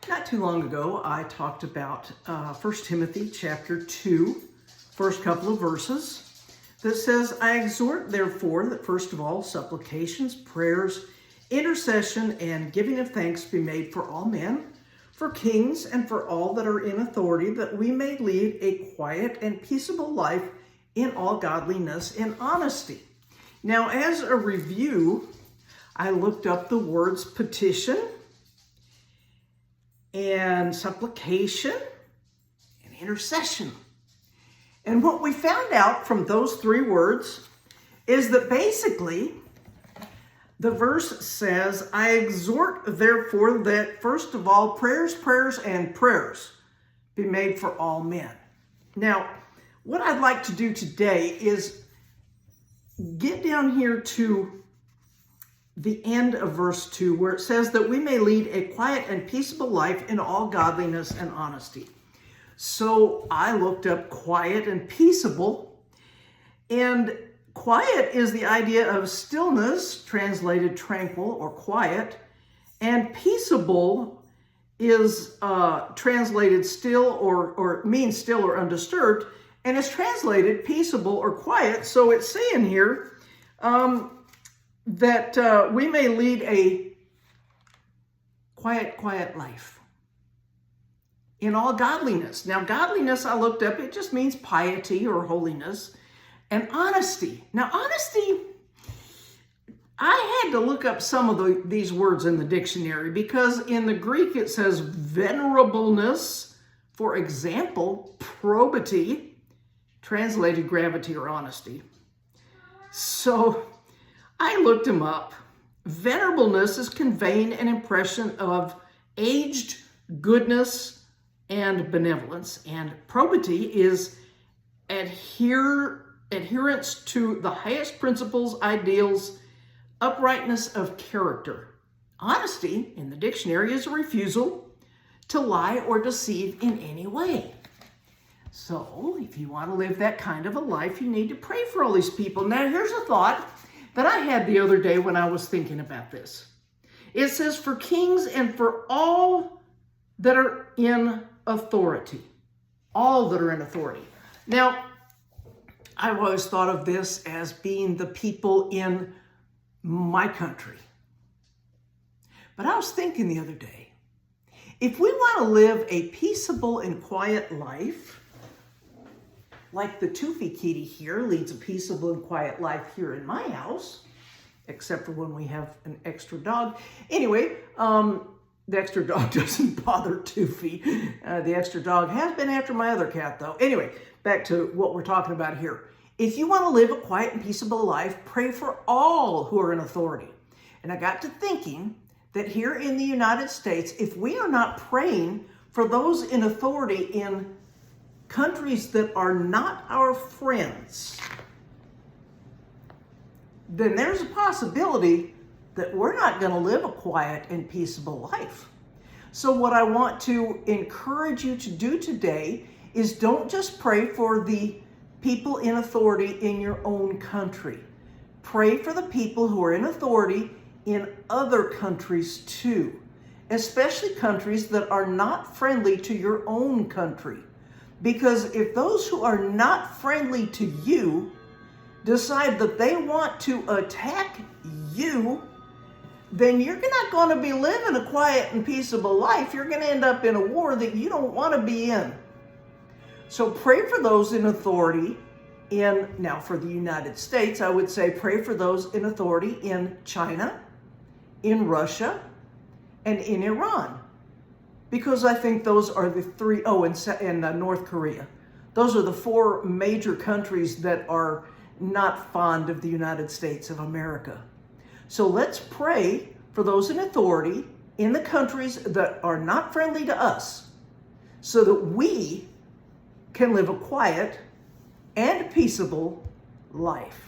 Not too long ago, I talked about 1 Timothy chapter 2, first couple of verses, that says, I exhort, therefore, that first of all, supplications, prayers, intercession, and giving of thanks be made for all men, for kings, and for all that are in authority, that we may lead a quiet and peaceable life in all godliness and honesty. Now, as a review, I looked up the words petition and supplication and intercession. And what we found out from those three words is that basically the verse says, I exhort therefore that first of all prayers be made for all men. Now, what I'd like to do today is get down here to the end of verse 2, where it says that we may lead a quiet and peaceable life in all godliness and honesty. So I looked up quiet and peaceable, and quiet is the idea of stillness, translated tranquil or quiet, and peaceable is translated still or means still or undisturbed, and is translated peaceable or quiet. So it's saying here that we may lead a quiet life in all godliness. Now, godliness, I looked up, it just means piety or holiness, and honesty. Now, honesty, I had to look up some of these words in the dictionary, because in the Greek it says venerableness, for example, probity, translated gravity or honesty. So I looked them up. Venerableness is conveying an impression of aged goodness and benevolence, and probity is adherence to the highest principles, ideals, uprightness of character. Honesty, in the dictionary, is a refusal to lie or deceive in any way. So, if you want to live that kind of a life, you need to pray for all these people. Now, here's a thought that I had the other day when I was thinking about this. It says, for kings and for all that are in authority. All that are in authority. Now, I've always thought of this as being the people in my country. But I was thinking the other day, if we want to live a peaceable and quiet life, like the Toofy Kitty here leads a peaceable and quiet life here in my house, except for when we have an extra dog. Anyway, the extra dog doesn't bother Toofy. The extra dog has been after my other cat, though. Anyway, back to what we're talking about here. If you want to live a quiet and peaceable life, pray for all who are in authority. And I got to thinking that here in the United States, if we are not praying for those in authority in countries that are not our friends, then there's a possibility that we're not going to live a quiet and peaceable life. So what I want to encourage you to do today is don't just pray for the people in authority in your own country. Pray for the people who are in authority in other countries too, especially countries that are not friendly to your own country. Because if those who are not friendly to you decide that they want to attack you, then you're not going to be living a quiet and peaceable life. You're going to end up in a war that you don't want to be in. So pray for those in authority now for the United States, I would say pray for those in authority in China, in Russia, and in Iran. Because I think those are the three, and North Korea. Those are the four major countries that are not fond of the United States of America. So let's pray for those in authority in the countries that are not friendly to us, so that we can live a quiet and peaceable life.